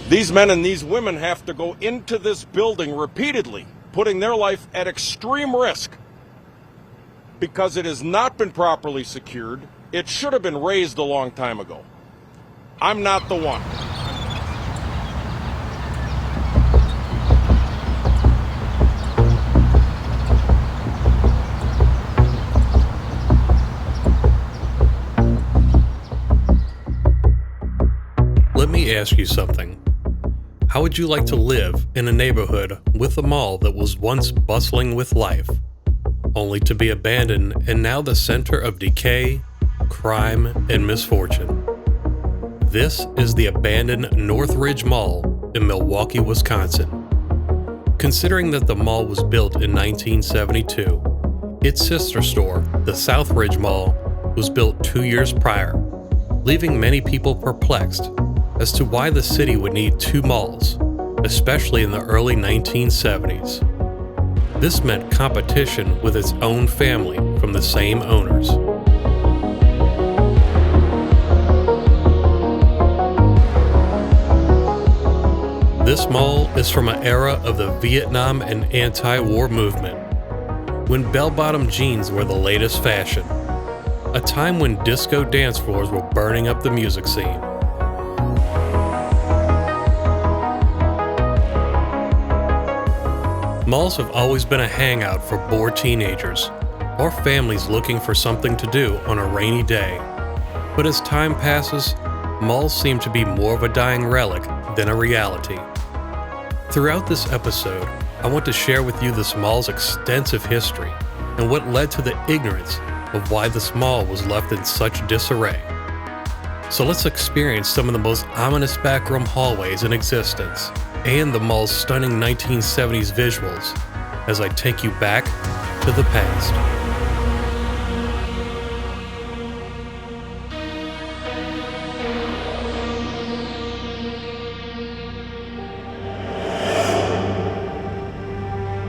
These men and these women have to go into this building repeatedly, putting their life at extreme risk because it has not been properly secured. It should have been raised a long time ago. I'm not the one. Let me ask you something. How would you like to live in a neighborhood with a mall that was once bustling with life, only to be abandoned and now the center of decay, crime, and misfortune? This is the abandoned Northridge Mall in Milwaukee, Wisconsin. Considering that the mall was built in 1972, its sister store, the Southridge Mall, was built 2 years prior, leaving many people perplexed as to why the city would need two malls, especially in the early 1970s. This meant competition with its own family from the same owners. This mall is from an era of the Vietnam and anti-war movement, when bell-bottom jeans were the latest fashion, a time when disco dance floors were burning up the music scene. Malls have always been a hangout for bored teenagers or families looking for something to do on a rainy day. But as time passes, malls seem to be more of a dying relic than a reality. Throughout this episode, I want to share with you this mall's extensive history and what led to the ignorance of why this mall was left in such disarray. So let's experience some of the most ominous backroom hallways in existence and the mall's stunning 1970s visuals as I take you back to the past.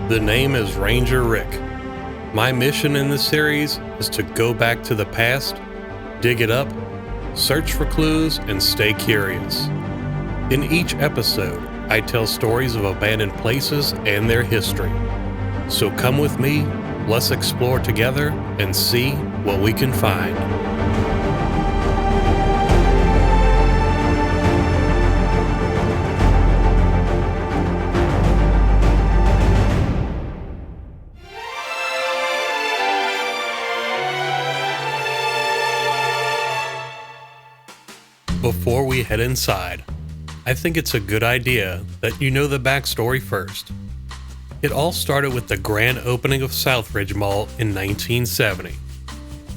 The name is Ranger Rick. My mission in this series is to go back to the past, dig it up, search for clues, and stay curious. In each episode, I tell stories of abandoned places and their history. So come with me, let's explore together and see what we can find. Before we head inside, I think it's a good idea that you know the backstory first. It all started with the grand opening of Southridge Mall in 1970.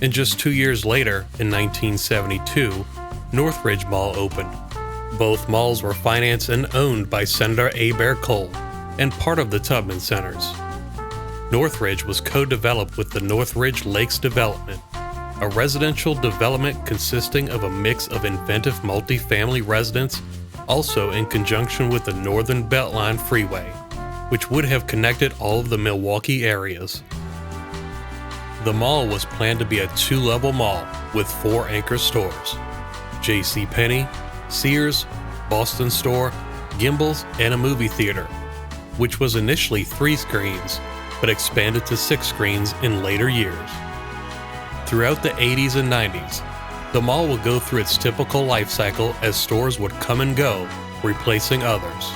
And just 2 years later, in 1972, Northridge Mall opened. Both malls were financed and owned by Senator Abear Cole and part of the Tubman Centers. Northridge was co-developed with the Northridge Lakes Development, a residential development consisting of a mix of inventive multifamily residents, also in conjunction with the Northern Beltline Freeway, which would have connected all of the Milwaukee areas. The mall was planned to be a 2-level mall with 4 anchor stores: JCPenney, Sears, Boston Store, Gimbel's, and a movie theater, which was initially 3 screens, but expanded to 6 screens in later years. Throughout the 80s and 90s, the mall would go through its typical life cycle as stores would come and go, replacing others.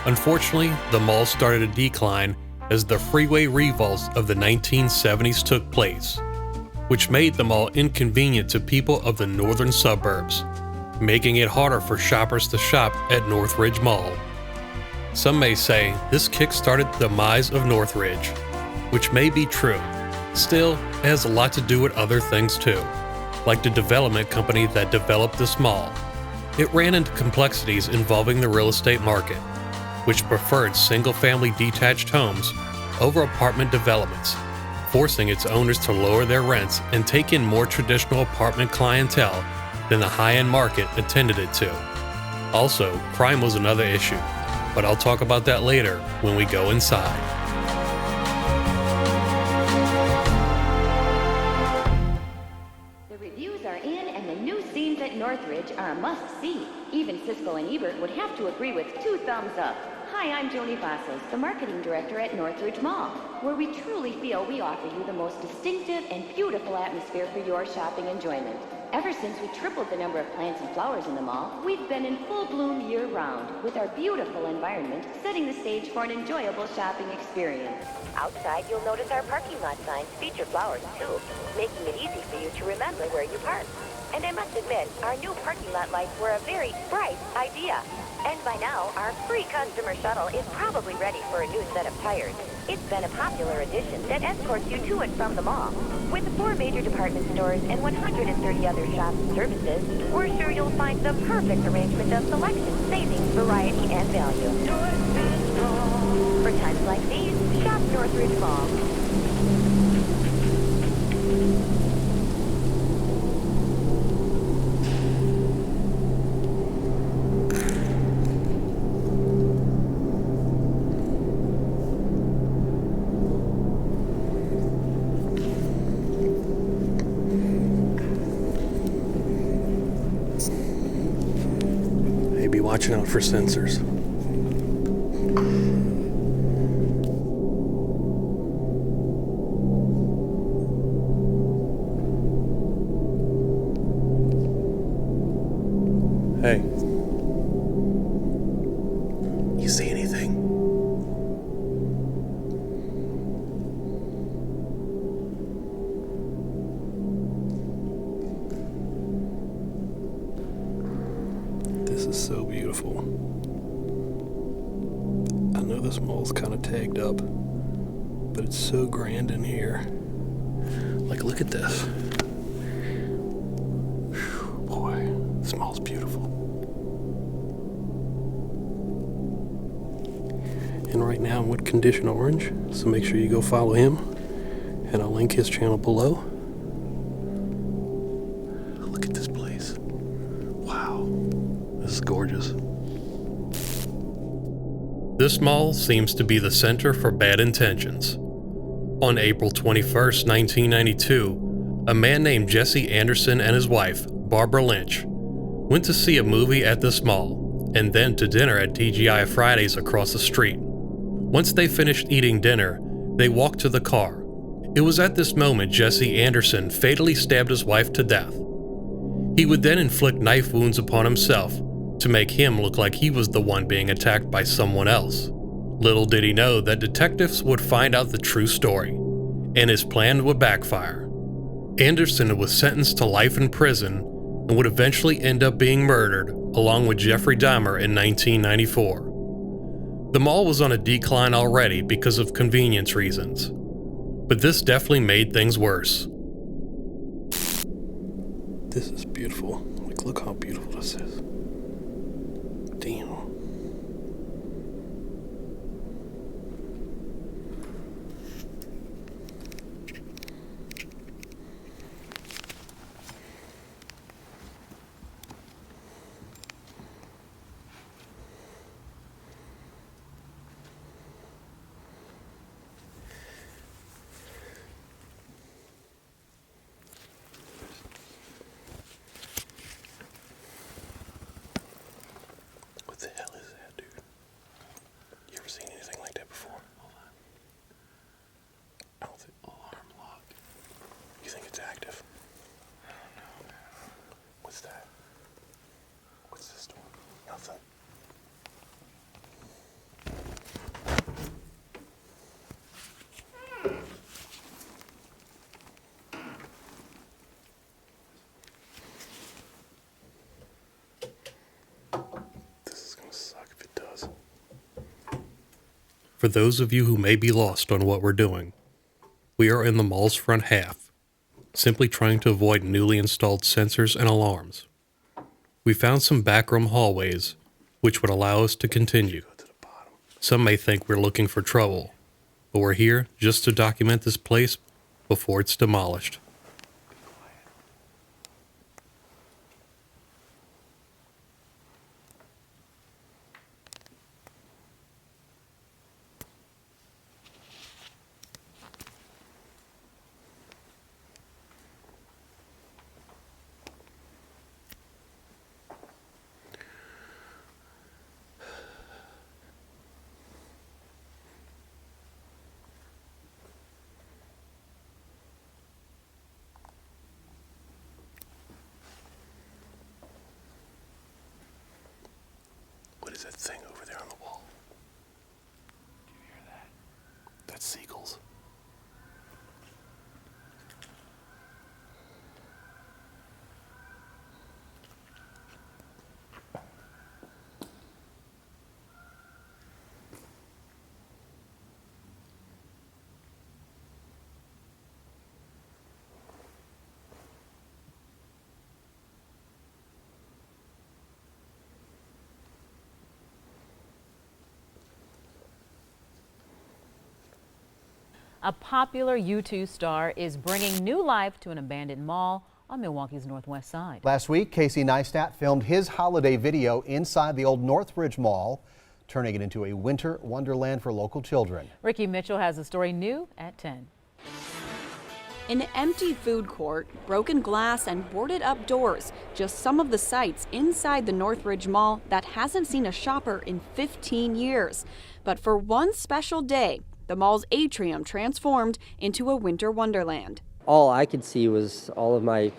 Unfortunately, the mall started to decline as the freeway revolts of the 1970s took place, which made the mall inconvenient to people of the northern suburbs, making it harder for shoppers to shop at Northridge Mall. Some may say this kick-started the demise of Northridge, which may be true. Still, it has a lot to do with other things too, like the development company that developed this mall. It ran into complexities involving the real estate market, which preferred single-family detached homes over apartment developments, forcing its owners to lower their rents and take in more traditional apartment clientele than the high-end market intended it to. Also, crime was another issue, but I'll talk about that later when we go inside. The reviews are in and the new scenes at Northridge are a must-see. Even Cisco and Ebert would have to agree with 2 thumbs up. Hi, I'm Joni Vassos, the marketing director at Northridge Mall, where we truly feel we offer you the most distinctive and beautiful atmosphere for your shopping enjoyment. Ever since we tripled the number of plants and flowers in the mall, we've been in full bloom year-round, with our beautiful environment setting the stage for an enjoyable shopping experience. Outside, you'll notice our parking lot signs feature flowers, too, making it easy for you to remember where you park. And I must admit, our new parking lot lights were a very bright idea. And by now, our free customer shuttle is probably ready for a new set of tires. It's been a popular addition that escorts you to and from the mall. With 4 major department stores and 130 other shops and services, we're sure you'll find the perfect arrangement of selection, savings, variety, and value. For times like these, shop Northridge Mall. Be watching out for sensors. Hey. You see anything? This is so beautiful. I know this mall's kind of tagged up, but it's so grand in here. Like, look at this. Whew, boy, this mall's beautiful. And right now I'm with Condition Orange, so make sure you go follow him, and I'll link his channel below. Look at this place. Wow. This is gorgeous. This mall seems to be the center for bad intentions. On April 21st, 1992, a man named Jesse Anderson and his wife, Barbara Lynch, went to see a movie at this mall, and then to dinner at TGI Fridays across the street. Once they finished eating dinner, they walked to the car. It was at this moment Jesse Anderson fatally stabbed his wife to death. He would then inflict knife wounds upon himself to make him look like he was the one being attacked by someone else. Little did he know that detectives would find out the true story, and his plan would backfire. Anderson was sentenced to life in prison and would eventually end up being murdered along with Jeffrey Dahmer in 1994. The mall was on a decline already because of convenience reasons, but this definitely made things worse. This is beautiful. Like, look how beautiful this is. Damn. What the hell is that, dude? You ever seen anything like that before? Hold on. I don't think. Alarm lock. You think it's active? I don't know. What's that? What's this door? Nothing. For those of you who may be lost on what we're doing, we are in the mall's front half, simply trying to avoid newly installed sensors and alarms. We found some backroom hallways, which would allow us to continue. Some may think we're looking for trouble, but we're here just to document this place before it's demolished. What is that thing over there on the wall? Do you hear that? That's seagulls. A popular U2 star is bringing new life to an abandoned mall on Milwaukee's northwest side. Last week, Casey Neistat filmed his holiday video inside the old Northridge Mall, turning it into a winter wonderland for local children. Ricky Mitchell has the story new at 10. An empty food court, broken glass, and boarded up doors. Just some of the sights inside the Northridge Mall that hasn't seen a shopper in 15 years. But for one special day, the mall's atrium transformed into a winter wonderland. All I could see was all of my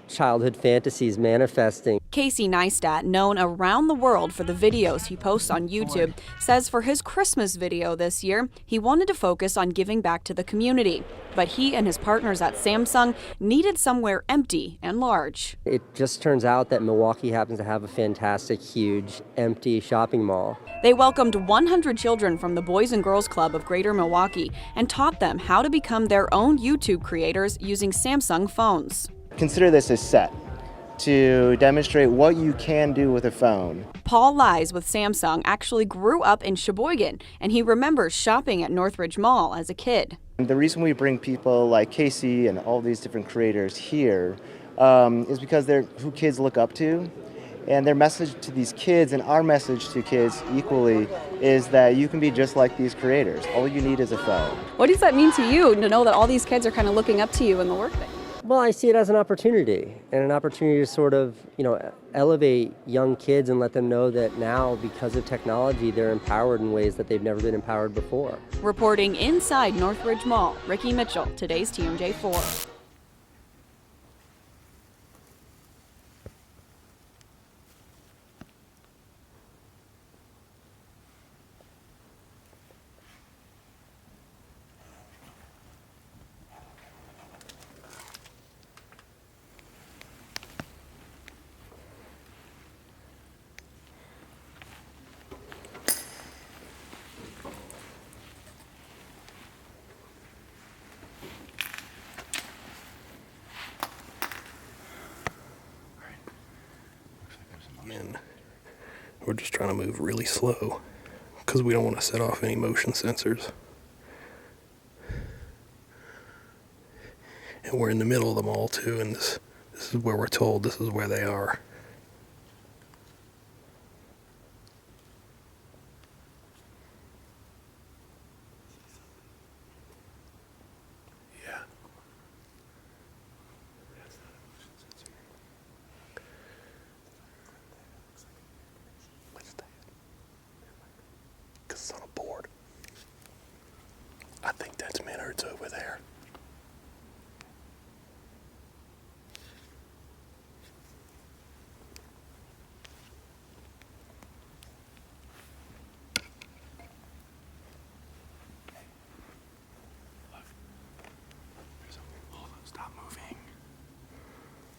childhood fantasies manifesting. Casey Neistat, known around the world for the videos he posts on YouTube, says for his Christmas video this year, he wanted to focus on giving back to the community. But he and his partners at Samsung needed somewhere empty and large. It just turns out that Milwaukee happens to have a fantastic, huge, empty shopping mall. They welcomed 100 children from the Boys and Girls Club of Greater Milwaukee and taught them how to become their own YouTube creators using Samsung phones. Consider this a set to demonstrate what you can do with a phone. Paul Lies with Samsung actually grew up in Sheboygan, and he remembers shopping at Northridge Mall as a kid. And the reason we bring people like Casey and all these different creators here is because they're who kids look up to. And their message to these kids and our message to kids equally is that you can be just like these creators. All you need is a phone. What does that mean to you to know that all these kids are kind of looking up to you in the work that you do? Well, I see it as an opportunity, and an opportunity to sort of, elevate young kids and let them know that now, because of technology, they're empowered in ways that they've never been empowered before. Reporting inside Northridge Mall, Ricky Mitchell, today's TMJ4. And we're just trying to move really slow because we don't want to set off any motion sensors. And we're in the middle of the mall too, and this is where we're told this is where they are. Yeah. What's that? Because it's on a board. I think that's Minard's over there. Stop moving.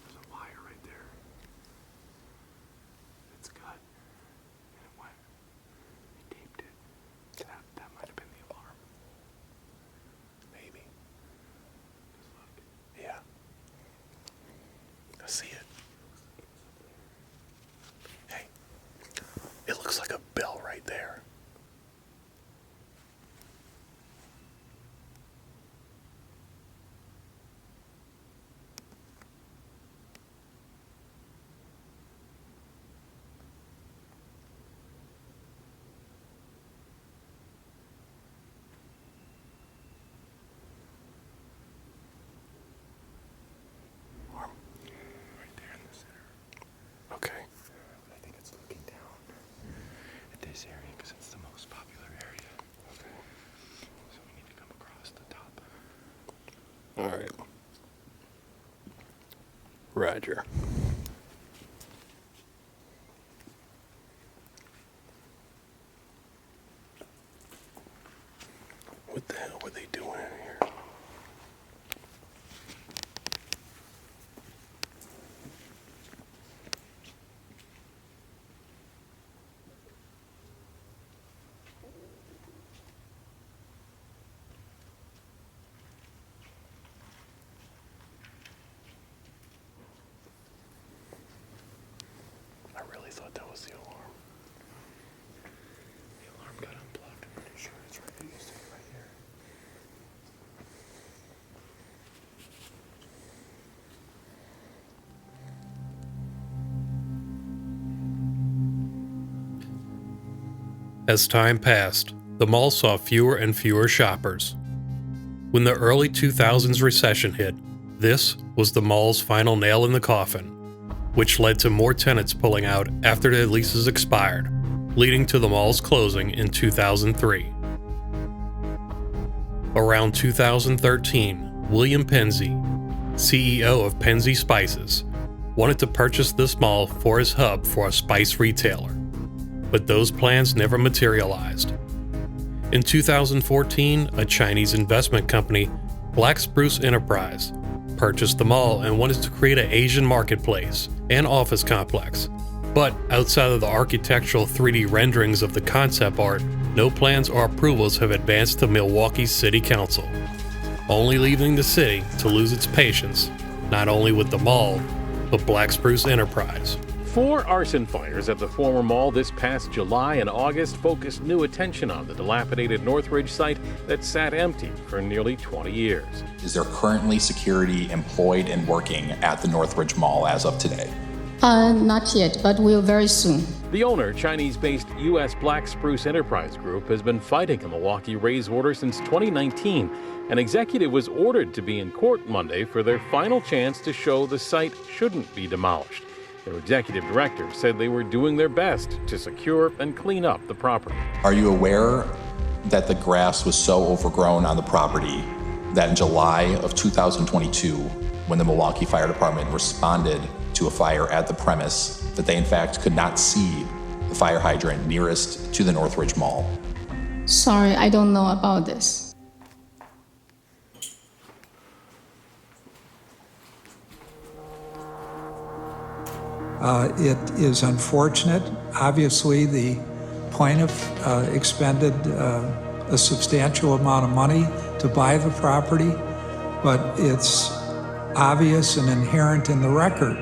There's a wire right there. It's cut. And it went. He taped it. That might have been the alarm. Maybe. Just look. Yeah. I see it. Hey. It looks like a bell right there. Okay. I think it's looking down at this area because it's the most popular area. Okay. So we need to come across the top. All right. Roger. were they doing here? I really thought that was the alarm. The alarm got unplugged. I'm pretty sure it's right here. You see it right here. As time passed, the mall saw fewer and fewer shoppers. When the early 2000s recession hit, this was the mall's final nail in the coffin, which led to more tenants pulling out after their leases expired, leading to the mall's closing in 2003. Around 2013, William Penzie, CEO of Penzie Spices, wanted to purchase this mall for his hub for a spice retailer, but those plans never materialized. In 2014, a Chinese investment company, Black Spruce Enterprise, purchased the mall and wanted to create an Asian marketplace and office complex. But outside of the architectural 3D renderings of the concept art, no plans or approvals have advanced to Milwaukee City Council, only leaving the city to lose its patience, not only with the mall, but Black Spruce Enterprise. 4 arson fires at the former mall this past July and August focused new attention on the dilapidated Northridge site that sat empty for nearly 20 years. Is there currently security employed and working at the Northridge Mall as of today? Not yet, but will very soon. The owner, Chinese-based U.S. Black Spruce Enterprise Group, has been fighting a Milwaukee raise order since 2019. An executive was ordered to be in court Monday for their final chance to show the site shouldn't be demolished. Their executive director said they were doing their best to secure and clean up the property. Are you aware that the grass was so overgrown on the property that in July of 2022, when the Milwaukee Fire Department responded to a fire at the premise, that they in fact could not see the fire hydrant nearest to the Northridge Mall? Sorry, I don't know about this. It is unfortunate. Obviously, the plaintiff expended a substantial amount of money to buy the property, but it's obvious and inherent in the record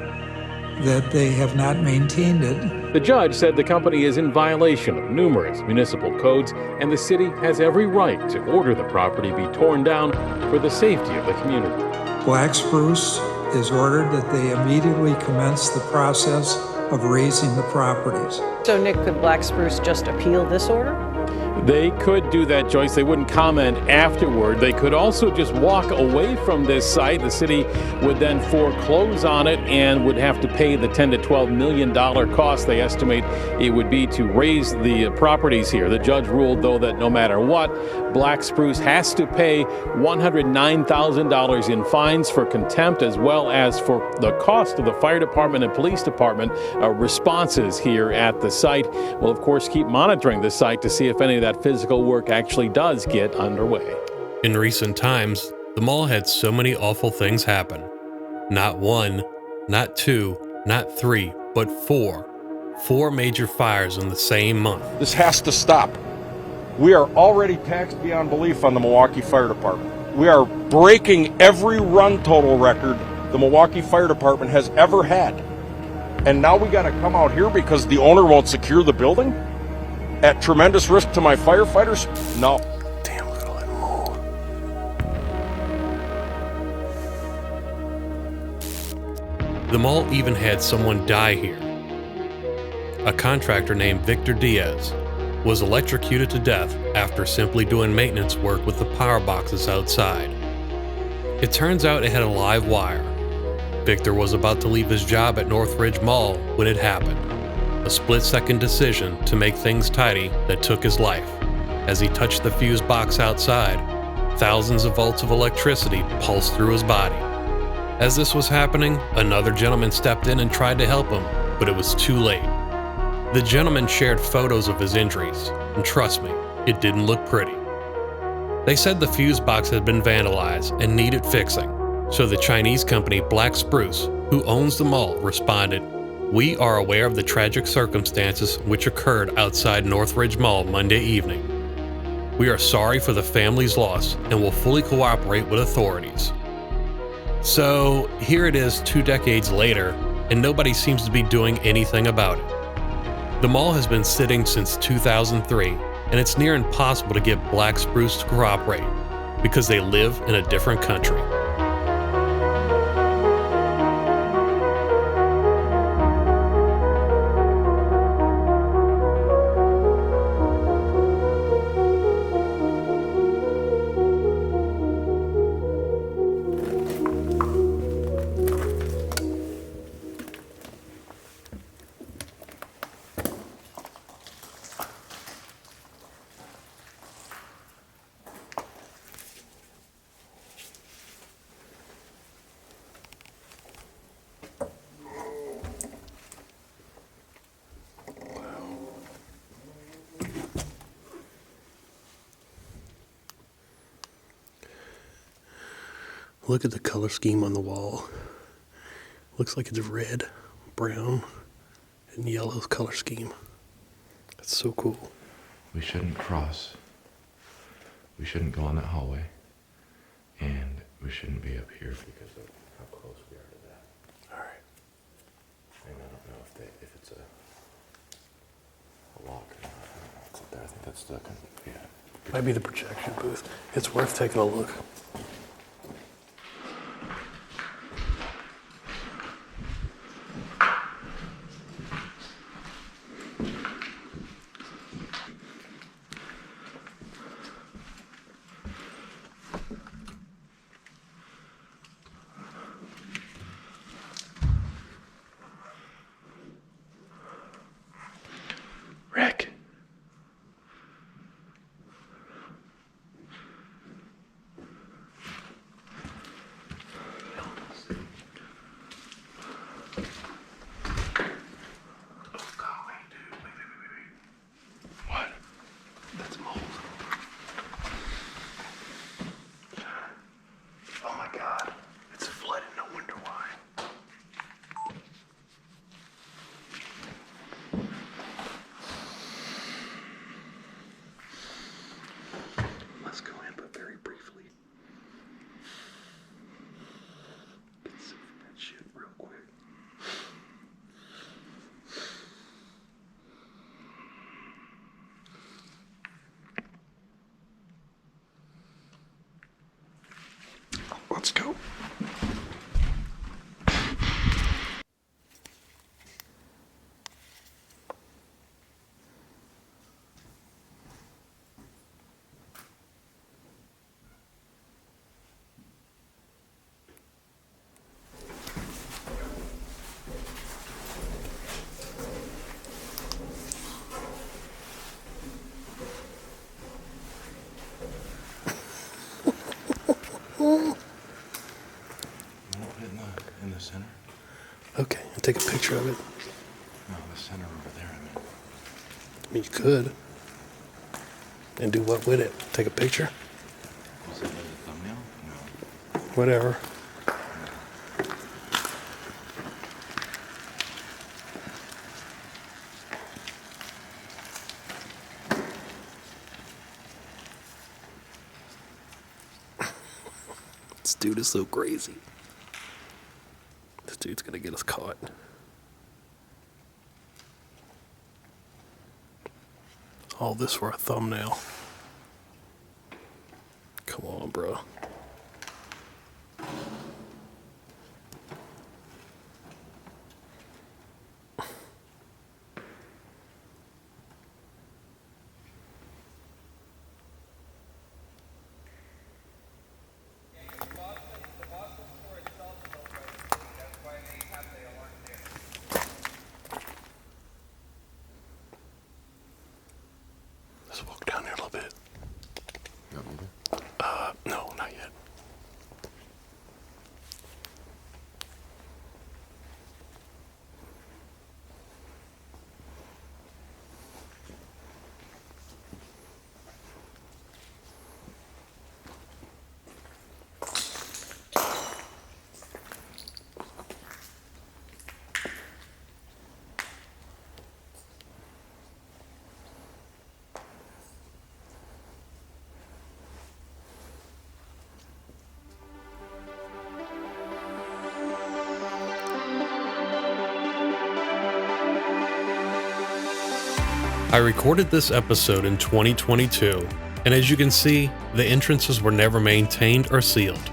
that they have not maintained it. The judge said the company is in violation of numerous municipal codes, and the city has every right to order the property be torn down for the safety of the community. Black Spruce is ordered that they immediately commence the process of raising the properties. So, Nick, could Black Spruce just appeal this order? They could do that, Joyce. They wouldn't comment afterward. They could also just walk away from this site. The city would then foreclose on it and would have to pay the $10 to $12 million cost they estimate it would be to raise the properties here. The judge ruled, though, that no matter what, Black Spruce has to pay $109,000 in fines for contempt, as well as for the cost of the fire department and police department responses here at the site. We'll, of course, keep monitoring the site to see if any of that physical work actually does get underway. In recent times, the mall had so many awful things happen. Not 1, not 2, not 3, but 4. 4 major fires in the same month. This has to stop. We are already taxed beyond belief on the Milwaukee Fire Department. We are breaking every run total record the Milwaukee Fire Department has ever had. And now we gotta come out here because the owner won't secure the building? At tremendous risk to my firefighters? No. Damn, look at all that mold. The mall even had someone die here. A contractor named Victor Diaz was electrocuted to death after simply doing maintenance work with the power boxes outside. It turns out it had a live wire. Victor was about to leave his job at Northridge Mall when it happened. A split-second decision to make things tidy that took his life. As he touched the fuse box outside, thousands of volts of electricity pulsed through his body. As this was happening, another gentleman stepped in and tried to help him, but it was too late. The gentleman shared photos of his injuries, and trust me, it didn't look pretty. They said the fuse box had been vandalized and needed fixing, so the Chinese company Black Spruce, who owns the mall, responded, "We are aware of the tragic circumstances which occurred outside Northridge Mall Monday evening. We are sorry for the family's loss and will fully cooperate with authorities." So here it is 2 decades later, and nobody seems to be doing anything about it. The mall has been sitting since 2003, and it's near impossible to get Black Spruce to cooperate because they live in a different country. Look at the color scheme on the wall. Looks like it's red, brown, and yellow color scheme. That's so cool. We shouldn't cross. We shouldn't go on that hallway. And we shouldn't be up here because of how close we are to that. Alright. And I don't know if it's a lock or not. I don't know what's up there. I think that's stuck in, yeah. Might be the projection booth. It's worth taking a look. Rick. Let's go. In the center? Okay, I'll take a picture of it. No, the center over there, I mean. You could. And do what with it? Take a picture? Was it a thumbnail? No. Whatever. This dude is so crazy. This dude's gonna get us caught. All this for a thumbnail. Come on, bro. Let's walk down there a little bit. You want me to? No, not I recorded this episode in 2022, and as you can see, the entrances were never maintained or sealed.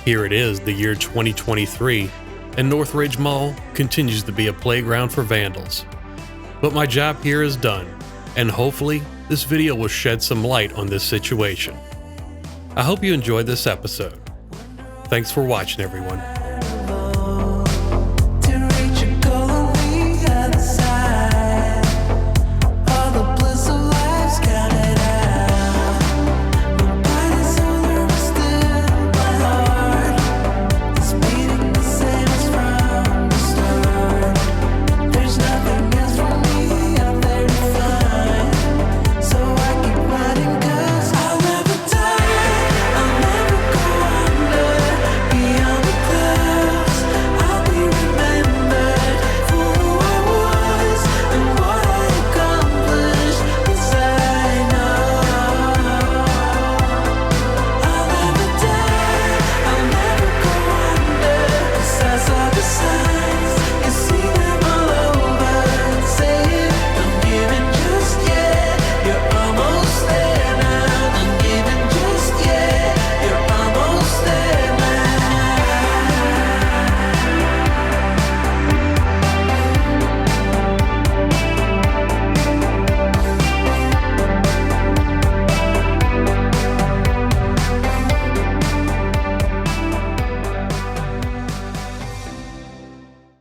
Here it is, the year 2023, and Northridge Mall continues to be a playground for vandals. But my job here is done, and hopefully this video will shed some light on this situation. I hope you enjoyed this episode. Thanks for watching, everyone.